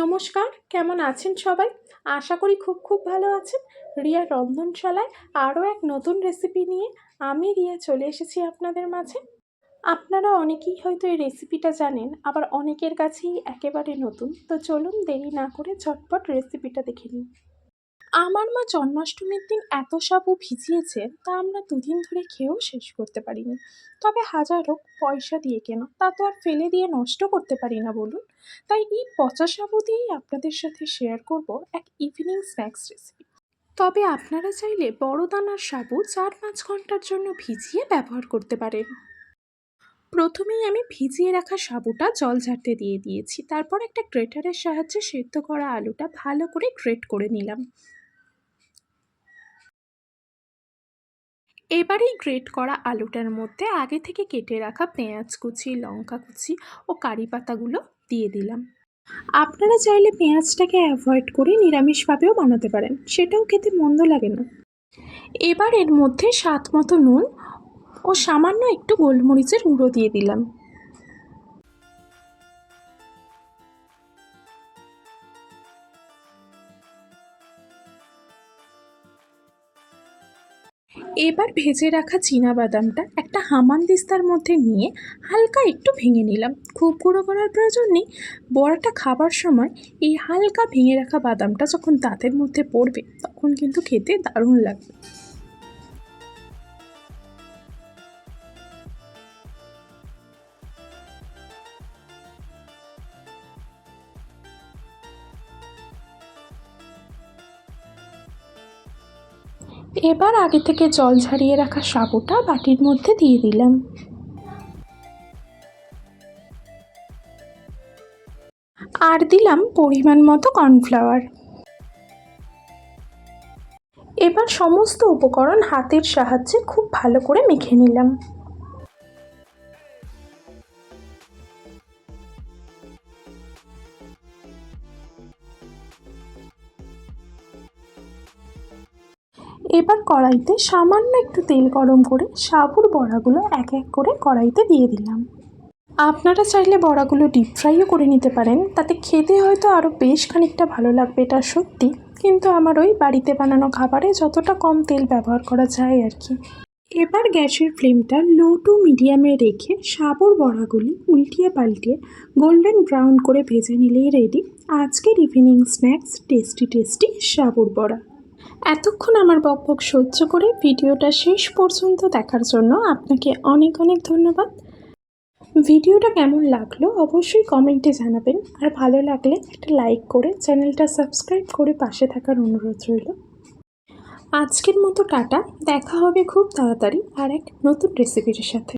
নমস্কার, কেমন আছেন সবাই? আশা করি খুব ভালো আছেন। রিয়া রন্ধনশালায় আরও এক নতুন রেসিপি নিয়ে আমি রিয়া চলে এসেছি আপনাদের মাঝে। আপনারা অনেকেই হয়তো এই রেসিপিটা জানেন, আবার অনেকের কাছেই একেবারে নতুন। তো চলুন দেরি না করে ঝটপট রেসিপিটা দেখে নিই। আমার মা জন্মাষ্টমীর দিন এত সাবু ভিজিয়েছে তা আমরা দুদিন ধরে খেয়েও শেষ করতে পারিনি। তবে হাজার হোক পয়সা দিয়ে কেনা, তা তো আর ফেলে দিয়ে নষ্ট করতে পারি না বলুন। তাই এই পচা সাবু দিয়েই আপনাদের সাথে শেয়ার করব এক ইভিনিং স্ন্যাক্স রেসিপি। তবে আপনারা চাইলে বড় দানার সাবু 4-5 ঘন্টার জন্য ভিজিয়ে ব্যবহার করতে পারেন। প্রথমেই আমি ভিজিয়ে রাখা সাবুটা জল ঝাড়তে দিয়ে দিয়েছি, তারপর একটা গ্রেটারের সাহায্যে সেদ্ধ করা আলুটা ভালো করে গ্রেট করে নিলাম। এবার এই গ্রেট করা আলুটার মধ্যে আগে থেকে কেটে রাখা পেঁয়াজ কুচি, লঙ্কা কুচি ও কারি পাতাগুলো দিয়ে দিলাম। আপনারা চাইলে পেঁয়াজটাকে অ্যাভয়েড করে নিরামিষভাবেও বানাতে পারেন, সেটাও খেতে মন্দ লাগে না। এবার এর মধ্যে স্বাদ মতো নুন ও সামান্য একটু গোলমরিচের গুঁড়ো দিয়ে দিলাম। এবার ভেজে রাখা চীনাবাদামটা একটা হামানদিস্তার মধ্যে নিয়ে হালকা একটু ভেঙে নিলাম। খুব গুঁড়ো করার প্রয়োজন নেই। বড়াটা খাবার সময় এই হালকা ভেঙে রাখা বাদামটা যখন দাঁতের মধ্যে পড়বে তখন কিন্তু খেতে দারুণ লাগবে। এবার আগে থেকে জল ঝরিয়ে রাখা সাবুটা বাটির মধ্যে দিয়ে দিলাম। আর দিলাম পরিমাণ মতো কর্নফ্লাওয়ার। এবার সমস্ত উপকরণ হাতের সাহায্যে খুব ভালো করে মেখে নিলাম। এবার কড়াইতে সামান্য একটু তেল গরম করে সাবুর বড়াগুলো এক এক করে কড়াইতে দিয়ে দিলাম। আপনারা চাইলে বড়াগুলো ডিপ ফ্রাইও করে নিতে পারেন, তাতে খেতে হয়তো আরও বেশ খানিকটা ভালো লাগবে, এটা সত্যি। কিন্তু আমার ওই বাড়িতে বানানো খাবারে যতটা কম তেল ব্যবহার করা যায় আর কি। এবার গ্যাসের ফ্লেমটা লো টু মিডিয়ামে রেখে সাবুর বড়াগুলি উল্টিয়ে পাল্টিয়ে গোল্ডেন ব্রাউন করে ভেজে নিলেই রেডি আজকের ইভিনিং স্ন্যাক্স টেস্টি সাবুর বড়া। এতক্ষণ আমার বকবক সহ্য করে ভিডিওটা শেষ পর্যন্ত দেখার জন্য আপনাকে অনেক ধন্যবাদ। ভিডিওটা কেমন লাগলো অবশ্যই কমেন্টে জানাবেন, আর ভালো লাগলে একটা লাইক করে চ্যানেলটা সাবস্ক্রাইব করে পাশে থাকার অনুরোধ রইল। আজকের মতো টাটা, দেখা হবে খুব তাড়াতাড়ি আর এক নতুন রেসিপির সাথে।